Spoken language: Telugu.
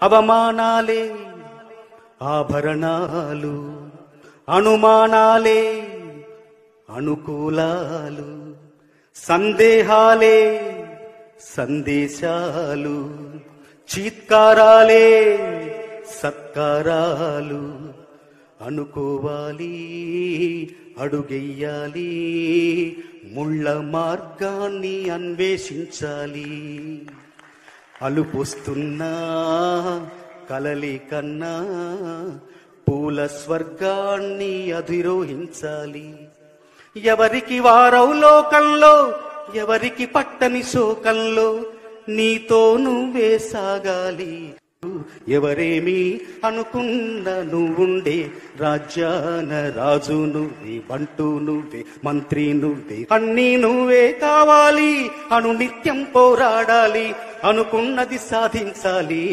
అవమానాలే ఆభరణాలు, అనుమానాలే అనుకూలాలు, సందేహాలే సందేశాలు, చీత్కారాలే సత్కారాలు. అనుకోవాలి, అడుగెయ్యాలి, ముళ్ళ మార్గాన్ని అన్వేషించాలి. అలుపొస్తున్నా కలలి కన్నా పూల స్వర్గాన్ని అధిరోహించాలి. ఎవరికి వారవు లోకంలో, ఎవరికి పట్టని శోకంలో, నీతో నువ్వే సాగాలి. ఎవరేమి అనుకున్న నువ్వుండే రాజ్యాన రాజు నువ్వే, బంటూ నువ్వే, మంత్రి నువ్వే, అన్నీ నువ్వే కావాలి. నిత్యం పోరాడాలి, అనుకున్నది సాధించాలి.